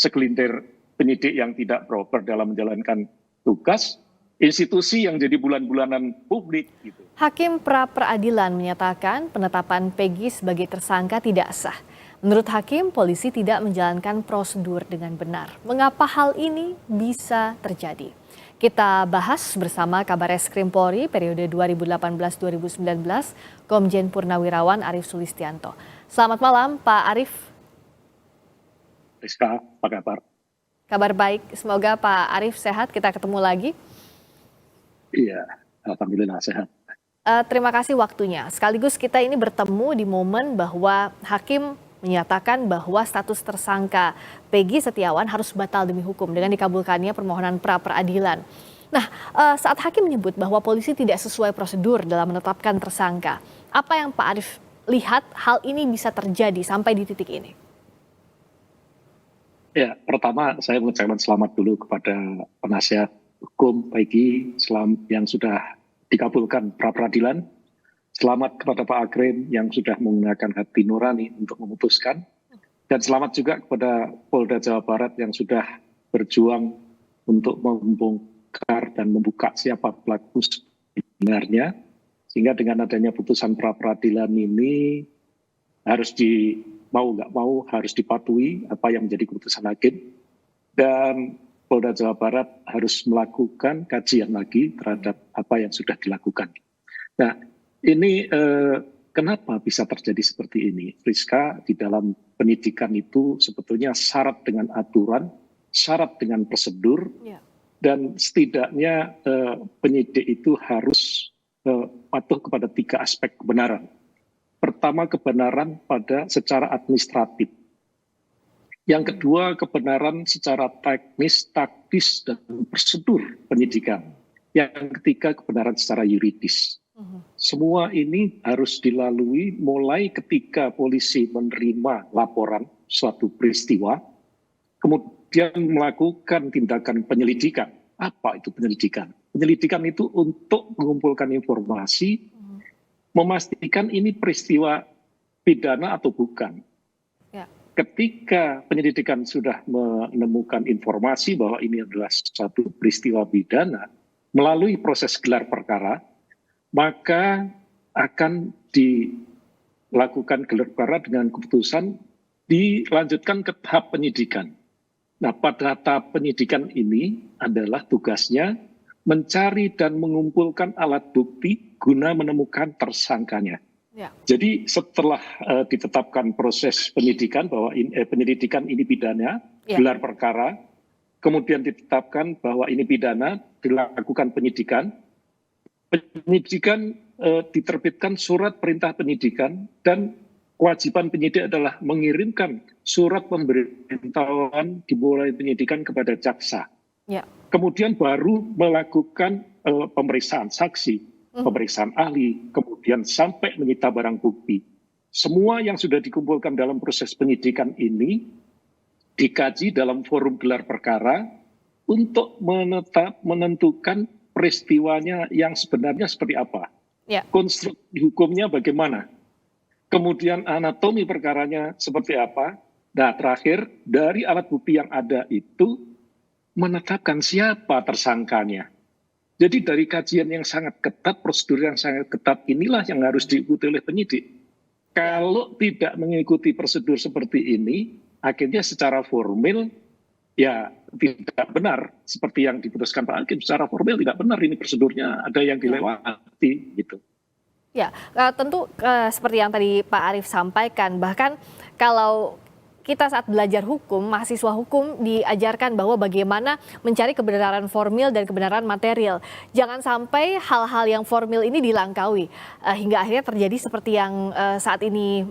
segelintir penyidik yang tidak proper dalam menjalankan tugas, institusi yang jadi bulan-bulanan publik gitu. Hakim pra peradilan menyatakan penetapan Peggy sebagai tersangka tidak sah. Menurut hakim, polisi tidak menjalankan prosedur dengan benar. Mengapa hal ini bisa terjadi? Kita bahas bersama Kabareskrim Polri periode 2018-2019, Komjen Purnawirawan Arief Sulistianto. Selamat malam, Pak Arief. Rizka, apa kabar? Kabar baik, semoga Pak Arief sehat, kita ketemu lagi. Iya, alhamdulillah sehat. Terima kasih waktunya. Sekaligus kita ini bertemu di momen bahwa hakim menyatakan bahwa status tersangka Peggy Setiawan harus batal demi hukum dengan dikabulkannya permohonan pra peradilan. Nah, saat hakim menyebut bahwa polisi tidak sesuai prosedur dalam menetapkan tersangka, apa yang Pak Arief lihat hal ini bisa terjadi sampai di titik ini? Ya, pertama saya mengucapkan selamat dulu kepada penasihat hukum Peggy yang sudah dikabulkan pra peradilan. Selamat kepada Pak Akrim yang sudah menggunakan hati nurani untuk memutuskan. Dan selamat juga kepada Polda Jawa Barat yang sudah berjuang untuk membongkar dan membuka siapa pelaku sebenarnya. Sehingga dengan adanya putusan pra peradilan ini harus mau nggak mau harus dipatuhi apa yang menjadi keputusan hakim. Dan Polda Jawa Barat harus melakukan kajian lagi terhadap apa yang sudah dilakukan. Nah, ini kenapa bisa terjadi seperti ini? Rizka, di dalam penyidikan itu sebetulnya syarat dengan aturan, syarat dengan prosedur, dan setidaknya penyidik itu harus patuh kepada 3 aspek kebenaran. Pertama, kebenaran pada secara administratif. Yang kedua, kebenaran secara teknis, taktis, dan prosedur penyidikan. Yang ketiga, kebenaran secara yuridis. Semua ini harus dilalui mulai ketika polisi menerima laporan suatu peristiwa, kemudian melakukan tindakan penyelidikan. Apa itu penyelidikan? Penyelidikan itu untuk mengumpulkan informasi, memastikan ini peristiwa pidana atau bukan. Ketika penyelidikan sudah menemukan informasi bahwa ini adalah suatu peristiwa pidana, melalui proses gelar perkara, maka akan dilakukan gelar perkara dengan keputusan dilanjutkan ke tahap penyidikan. Nah, pada tahap penyidikan ini adalah tugasnya mencari dan mengumpulkan alat bukti guna menemukan tersangkanya. Jadi setelah ditetapkan proses penyidikan bahwa penyelidikan ini pidana, gelar perkara, kemudian ditetapkan bahwa ini pidana, dilakukan penyidikan. Penyidikan diterbitkan surat perintah penyidikan dan kewajiban penyidik adalah mengirimkan surat pemberitahuan dimulai penyidikan kepada jaksa. Kemudian baru melakukan pemeriksaan saksi, pemeriksaan ahli, kemudian sampai menyita barang bukti. Semua yang sudah dikumpulkan dalam proses penyidikan ini dikaji dalam forum gelar perkara untuk menentukan peristiwanya yang sebenarnya seperti apa, konstruksi hukumnya bagaimana, kemudian anatomi perkaranya seperti apa. Nah, terakhir dari alat bukti yang ada itu menetapkan siapa tersangkanya. Jadi dari kajian yang sangat ketat, prosedur yang sangat ketat inilah yang harus diikuti oleh penyidik. Kalau tidak mengikuti prosedur seperti ini, akhirnya secara formil ya tidak benar seperti yang diputuskan Pak Hakim, secara formil tidak benar ini prosedurnya, ada yang dilewati gitu. Ya, tentu seperti yang tadi Pak Arief sampaikan, bahkan kalau kita saat belajar hukum, mahasiswa hukum diajarkan bahwa bagaimana mencari kebenaran formil dan kebenaran material. Jangan sampai hal-hal yang formil ini dilangkaui hingga akhirnya terjadi seperti yang saat ini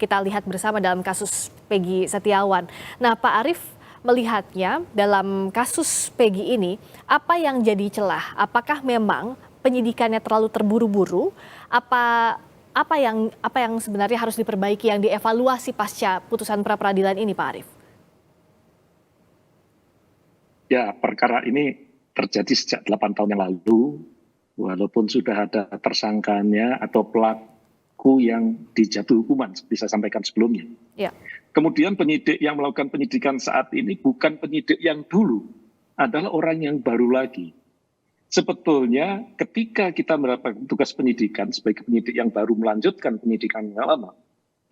kita lihat bersama dalam kasus Peggy Setiawan. Nah, Pak Arief melihatnya dalam kasus Peggy ini, apa yang jadi celah? Apakah memang penyidikannya terlalu terburu-buru? Apa yang sebenarnya harus diperbaiki, yang dievaluasi pasca putusan pra peradilan ini, Pak Arief? Ya, perkara ini terjadi sejak 8 tahun yang lalu, walaupun sudah ada tersangkanya atau pelaku pelaku yang dijatuhi hukuman seperti saya sampaikan sebelumnya. Ya. Kemudian penyidik yang melakukan penyidikan saat ini bukan penyidik yang dulu, adalah orang yang baru lagi. Sebetulnya ketika kita mendapatkan tugas penyidikan sebagai penyidik yang baru melanjutkan penyidikan yang lama,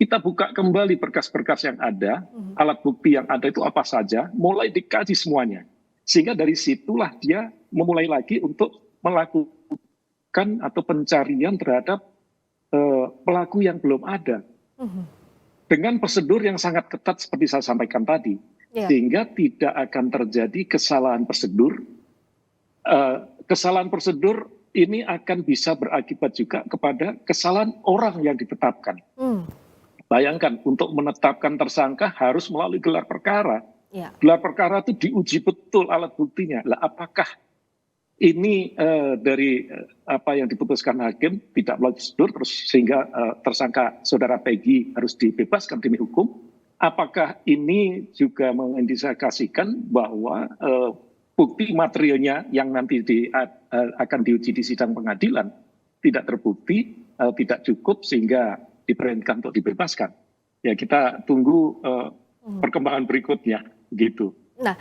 kita buka kembali berkas-berkas yang ada, alat bukti yang ada itu apa saja, mulai dikaji semuanya. Sehingga dari situlah dia memulai lagi untuk melakukan atau pencarian terhadap pelaku yang belum ada. Dengan prosedur yang sangat ketat seperti saya sampaikan tadi. Sehingga tidak akan terjadi kesalahan prosedur. Kesalahan prosedur ini akan bisa berakibat juga kepada kesalahan orang yang ditetapkan. Bayangkan, untuk menetapkan tersangka harus melalui gelar perkara. Gelar perkara itu diuji betul alat buktinya. Lah, apakah ini dari apa yang diputuskan hakim tidak melalui prosedur, terus sehingga tersangka saudara Peggy harus dibebaskan demi hukum? Apakah ini juga mengindikasikan bahwa bukti materialnya yang nanti akan diuji di sidang pengadilan tidak terbukti, tidak cukup sehingga diperintahkan untuk dibebaskan? Ya, kita tunggu perkembangan berikutnya, gitu. Nah,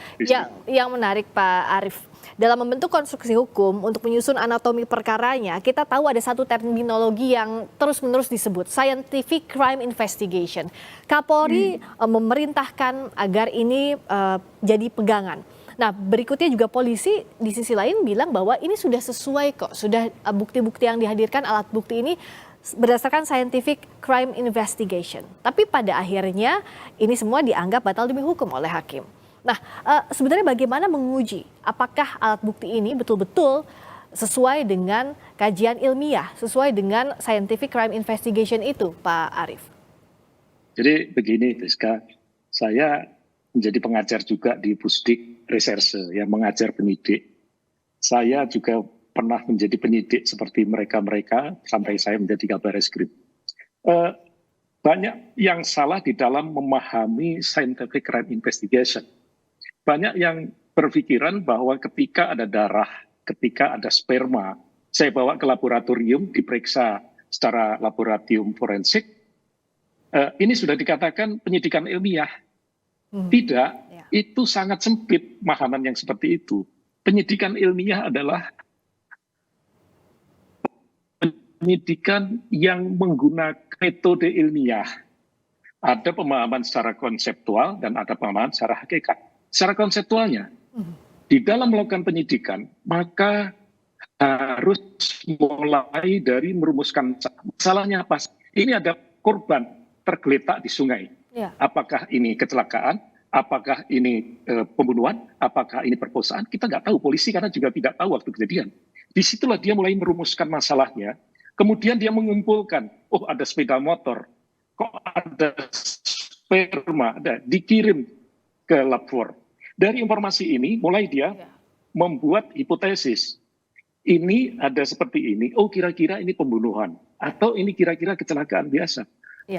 yang menarik Pak Arief, dalam membentuk konstruksi hukum untuk menyusun anatomi perkaranya, kita tahu ada satu terminologi yang terus-menerus disebut, scientific crime investigation. Kapolri memerintahkan agar ini jadi pegangan. Nah, berikutnya juga polisi di sisi lain bilang bahwa ini sudah sesuai kok, sudah bukti-bukti yang dihadirkan, alat bukti ini berdasarkan scientific crime investigation. Tapi pada akhirnya ini semua dianggap batal demi hukum oleh hakim. Nah, sebenarnya bagaimana menguji apakah alat bukti ini betul-betul sesuai dengan kajian ilmiah, sesuai dengan scientific crime investigation itu, Pak Arief? Jadi begini, Rizka, saya menjadi pengajar juga di Pusdik Reserse yang mengajar penyidik. Saya juga pernah menjadi penyidik seperti mereka-mereka sampai saya menjadi Kabar Reskrim. Banyak yang salah di dalam memahami scientific crime investigation. Banyak yang berpikiran bahwa ketika ada darah, ketika ada sperma, saya bawa ke laboratorium, diperiksa secara laboratorium forensik, ini sudah dikatakan penyidikan ilmiah. Tidak, itu sangat sempit pemahaman yang seperti itu. Penyidikan ilmiah adalah penyidikan yang menggunakan metode ilmiah. Ada pemahaman secara konseptual dan ada pemahaman secara hakikat. Secara konseptualnya, di dalam melakukan penyidikan, maka harus mulai dari merumuskan masalahnya apa. Ini ada korban tergeletak di sungai. Apakah ini kecelakaan? Apakah ini pembunuhan? Apakah ini perkosaan? Kita nggak tahu, polisi karena juga tidak tahu waktu kejadian. Disitulah dia mulai merumuskan masalahnya. Kemudian dia mengumpulkan, oh ada sepeda motor, kok ada sperma, ada dikirim ke labor. Dari informasi ini mulai dia membuat hipotesis. Ini ada seperti ini, oh kira-kira ini pembunuhan. Atau ini kira-kira kecelakaan biasa.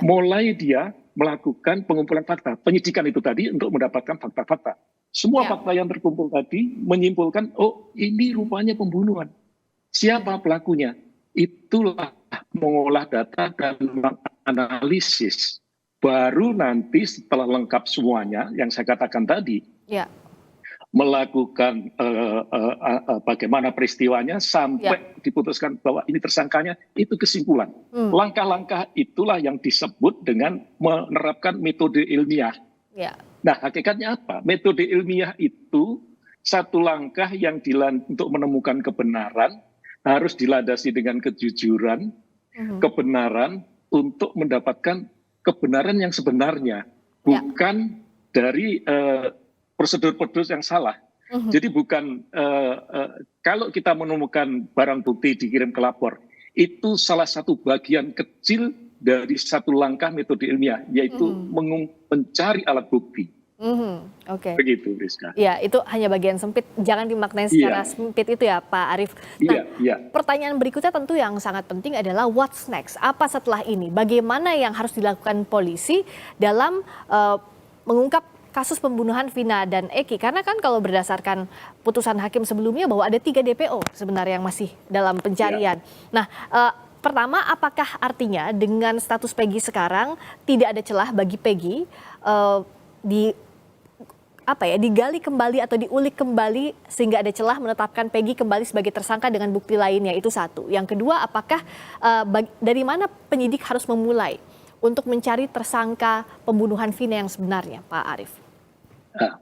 Mulai dia melakukan pengumpulan fakta. Penyidikan itu tadi untuk mendapatkan fakta-fakta. Semua fakta yang terkumpul tadi menyimpulkan, oh ini rupanya pembunuhan. Siapa pelakunya? Itulah mengolah data dan menganalisis. Baru nanti setelah lengkap semuanya yang saya katakan tadi, melakukan bagaimana peristiwanya sampai diputuskan bahwa ini tersangkanya, itu kesimpulan. Langkah-langkah itulah yang disebut dengan menerapkan metode ilmiah. Nah, hakikatnya apa? Metode ilmiah itu satu langkah yang untuk menemukan kebenaran harus dilandasi dengan kejujuran, kebenaran untuk mendapatkan kebenaran yang sebenarnya, bukan dari prosedur-prosedur yang salah. Jadi bukan kalau kita menemukan barang bukti dikirim ke lapor, itu salah satu bagian kecil dari satu langkah metode ilmiah, yaitu mencari alat bukti. Begitu, Rizka. Ya, itu hanya bagian sempit, jangan dimaknai secara sempit itu ya, Pak Arief. Nah, pertanyaan berikutnya tentu yang sangat penting adalah what's next? Apa setelah ini? Bagaimana yang harus dilakukan polisi dalam mengungkap kasus pembunuhan Vina dan Eki? Karena kan kalau berdasarkan putusan hakim sebelumnya bahwa ada 3 DPO sebenarnya yang masih dalam pencarian. Nah, pertama, apakah artinya dengan status Peggy sekarang tidak ada celah bagi Peggy di digali kembali atau diulik kembali sehingga ada celah menetapkan Peggy kembali sebagai tersangka dengan bukti lainnya, itu satu. Yang kedua, apakah dari mana penyidik harus memulai untuk mencari tersangka pembunuhan Vina yang sebenarnya, Pak Arief?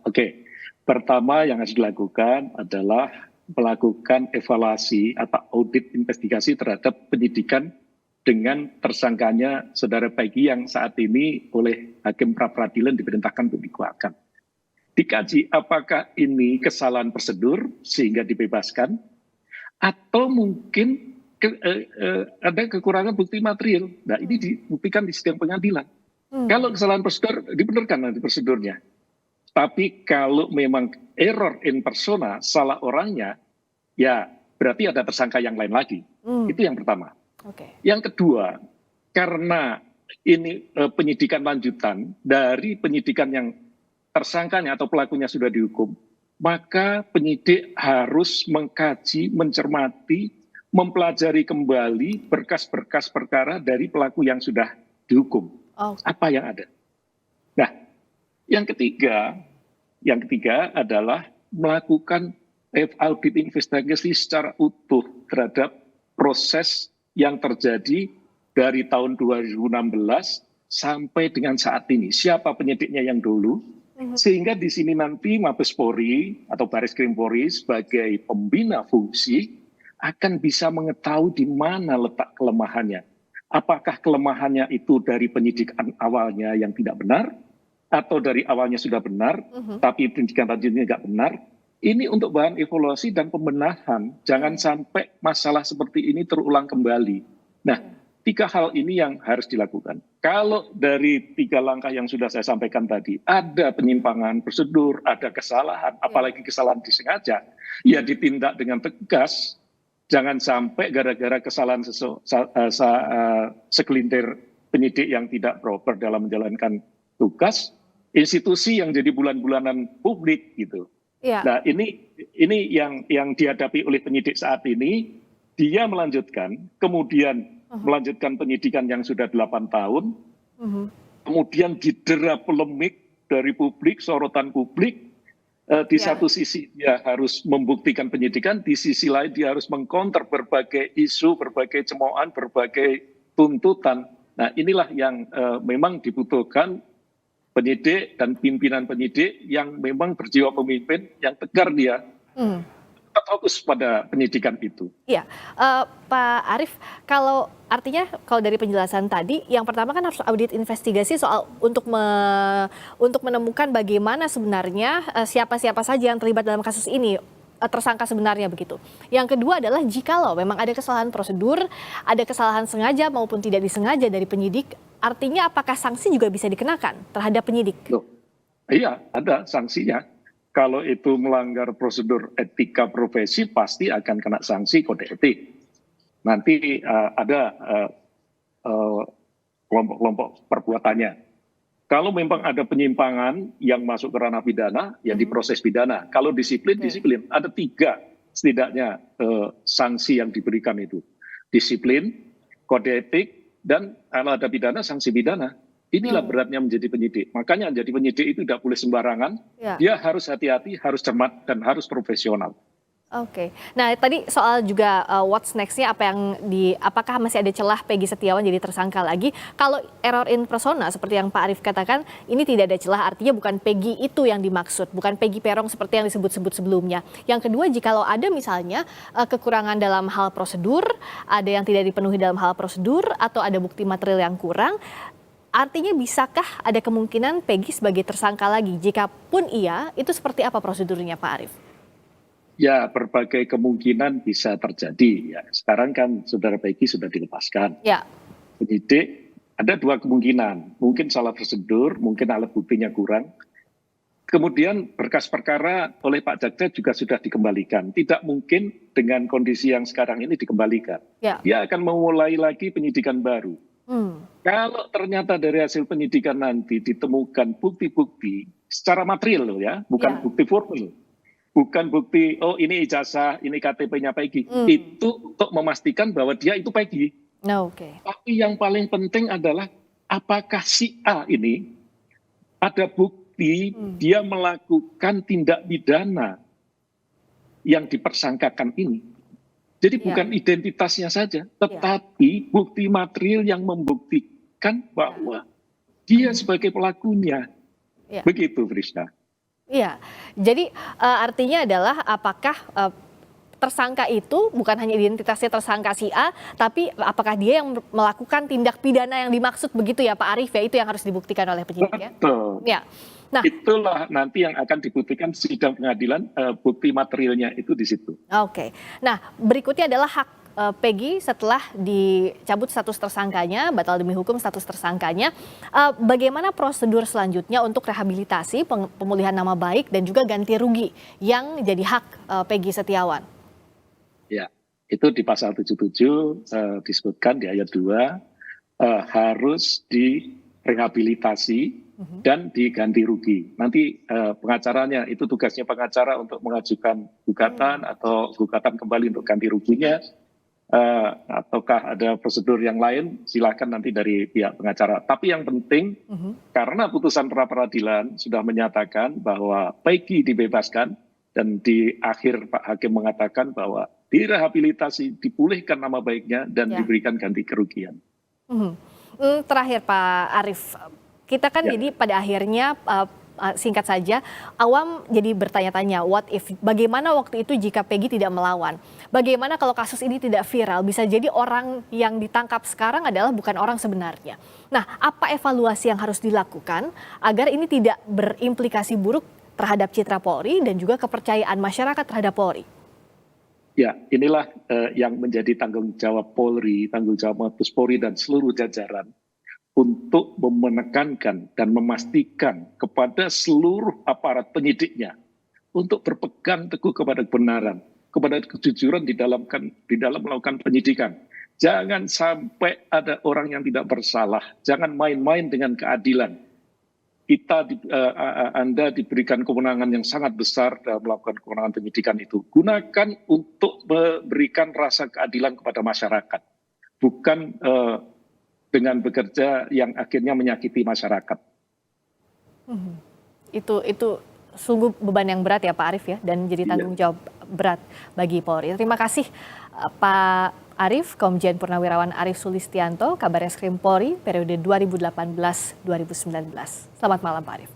Oke. Pertama yang harus dilakukan adalah melakukan evaluasi atau audit investigasi terhadap penyidikan dengan tersangkanya saudara Peggy yang saat ini oleh Hakim pra peradilan diperintahkan untuk dikeluarkan. Dikaji apakah ini kesalahan prosedur sehingga dibebaskan, atau mungkin ada kekurangan bukti material. Nah, ini dibuktikan di sidang pengadilan. Kalau kesalahan prosedur dibenarkan nanti prosedurnya. Tapi kalau memang error in persona, salah orangnya, ya berarti ada tersangka yang lain lagi. Itu yang pertama. Yang kedua, karena ini penyidikan lanjutan dari penyidikan yang tersangkanya atau pelakunya sudah dihukum, maka penyidik harus mengkaji, mencermati, mempelajari kembali berkas-berkas perkara dari pelaku yang sudah dihukum. Apa yang ada? Nah, yang ketiga adalah melakukan audit investigasi secara utuh terhadap proses yang terjadi dari tahun 2016 sampai dengan saat ini. Siapa penyidiknya yang dulu, sehingga di sini nanti Mabes Polri atau Baris Krim Polri sebagai pembina fungsi akan bisa mengetahui di mana letak kelemahannya. Apakah kelemahannya itu dari penyidikan awalnya yang tidak benar, atau dari awalnya sudah benar, tapi penyidikan lanjutnya nggak benar. Ini untuk bahan evaluasi dan pembenahan. Jangan sampai masalah seperti ini terulang kembali. Nah, 3 hal ini yang harus dilakukan. Kalau dari 3 langkah yang sudah saya sampaikan tadi, ada penyimpangan prosedur, ada kesalahan, apalagi kesalahan disengaja, ya ditindak dengan tegas. Jangan sampai gara-gara kesalahan segelintir penyidik yang tidak proper dalam menjalankan tugas, institusi yang jadi bulan-bulanan publik gitu. Nah, ini yang dihadapi oleh penyidik saat ini. Dia melanjutkan, kemudian melanjutkan penyidikan yang sudah 8 tahun, kemudian didera polemik dari publik, sorotan publik. Di satu sisi dia harus membuktikan penyidikan, di sisi lain dia harus mengcounter berbagai isu, berbagai cemoohan, berbagai tuntutan. Nah, inilah yang memang dibutuhkan penyidik dan pimpinan penyidik yang memang berjiwa pemimpin, yang tegar dia. Fokus pada penyidikan itu. Iya, Pak Arief, kalau artinya kalau dari penjelasan tadi, yang pertama kan harus audit investigasi soal untuk menemukan bagaimana sebenarnya siapa-siapa saja yang terlibat dalam kasus ini, tersangka sebenarnya begitu. Yang kedua adalah jikalau memang ada kesalahan prosedur, ada kesalahan sengaja maupun tidak disengaja dari penyidik, artinya apakah sanksi juga bisa dikenakan terhadap penyidik? Iya, ada sanksinya. Kalau itu melanggar prosedur etika profesi, pasti akan kena sanksi kode etik. Nanti ada kelompok-kelompok perbuatannya. Kalau memang ada penyimpangan yang masuk ke ranah pidana, ya diproses pidana. Kalau disiplin, disiplin. Ada 3 setidaknya sanksi yang diberikan itu. Disiplin, kode etik, dan kalau ada pidana, sanksi pidana. Inilah beratnya menjadi penyidik. Makanya menjadi penyidik itu tidak boleh sembarangan. Dia harus hati-hati, harus cermat, dan harus profesional. Nah tadi soal juga what's next-nya, apakah masih ada celah Peggy Setiawan jadi tersangka lagi? Kalau error in persona seperti yang Pak Arief katakan, ini tidak ada celah, artinya bukan Peggy itu yang dimaksud, bukan Peggy Peron seperti yang disebut-sebut sebelumnya. Yang kedua, jikalau ada misalnya kekurangan dalam hal prosedur, ada yang tidak dipenuhi dalam hal prosedur, atau ada bukti material yang kurang, artinya bisakah ada kemungkinan Peggy sebagai tersangka lagi? Jikapun iya, itu seperti apa prosedurnya Pak Arief? Ya, berbagai kemungkinan bisa terjadi. Ya, sekarang kan saudara Peggy sudah dilepaskan. Penyidik ada 2 kemungkinan. Mungkin salah prosedur, mungkin alat buktinya kurang. Kemudian berkas perkara oleh Pak Jaksa juga sudah dikembalikan. Tidak mungkin dengan kondisi yang sekarang ini dikembalikan. Dia akan memulai lagi penyidikan baru. Kalau ternyata dari hasil penyidikan nanti ditemukan bukti-bukti secara material loh ya, bukan bukti formal. Bukan bukti, oh ini ijazah, ini KTP-nya Peggy. Itu untuk memastikan bahwa dia itu Peggy. Oke. Tapi yang paling penting adalah apakah si A ini ada bukti dia melakukan tindak pidana yang dipersangkakan ini. Jadi Ya. bukan identitasnya saja, Ya. tetapi bukti material yang membuktikan bahwa dia sebagai pelakunya. Ya. Begitu, Friska. Iya, jadi artinya adalah apakah tersangka itu bukan hanya identitasnya tersangka si A, tapi apakah dia yang melakukan tindak pidana yang dimaksud begitu ya Pak Arief ya, itu yang harus dibuktikan oleh penyidik ya? Betul. Ya. Nah, itulah nanti yang akan dibuktikan sidang pengadilan, bukti materialnya itu di situ. Oke. Nah, berikutnya adalah hak Peggy setelah dicabut status tersangkanya, batal demi hukum status tersangkanya. Bagaimana prosedur selanjutnya untuk rehabilitasi, pemulihan nama baik dan juga ganti rugi yang jadi hak Peggy Setiawan? Ya, itu di pasal 77 disebutkan di ayat 2 harus direhabilitasi dan diganti rugi. Nanti pengacaranya itu tugasnya pengacara untuk mengajukan gugatan atau gugatan kembali untuk ganti ruginya. Ataukah ada prosedur yang lain, silakan nanti dari pihak pengacara. Tapi yang penting, karena putusan pra peradilan sudah menyatakan bahwa Peggy dibebaskan, dan di akhir Pak Hakim mengatakan bahwa direhabilitasi, dipulihkan nama baiknya, dan diberikan ganti kerugian. Terakhir Pak Arief, kita kan jadi pada akhirnya singkat saja, awam jadi bertanya-tanya, what if, bagaimana waktu itu jika Peggy tidak melawan? Bagaimana kalau kasus ini tidak viral? Bisa jadi orang yang ditangkap sekarang adalah bukan orang sebenarnya. Nah, apa evaluasi yang harus dilakukan agar ini tidak berimplikasi buruk terhadap citra Polri dan juga kepercayaan masyarakat terhadap Polri? Ya, inilah yang menjadi tanggung jawab Polri, tanggung jawab Mabes Polri dan seluruh jajaran untuk menekankan dan memastikan kepada seluruh aparat penyidiknya untuk berpegang teguh kepada kebenaran, kepada kejujuran di dalam melakukan penyidikan. Jangan sampai ada orang yang tidak bersalah, jangan main-main dengan keadilan. Anda diberikan kewenangan yang sangat besar dalam melakukan kewenangan penyidikan itu. Gunakan untuk memberikan rasa keadilan kepada masyarakat, bukan dengan bekerja yang akhirnya menyakiti masyarakat. Itu sungguh beban yang berat ya Pak Arief ya, dan jadi tanggung jawab berat bagi Polri. Terima kasih Pak Arief, Komjen Purnawirawan Arief Sulistianto, Kabarreskrim Polri periode 2018-2019. Selamat malam Pak Arief.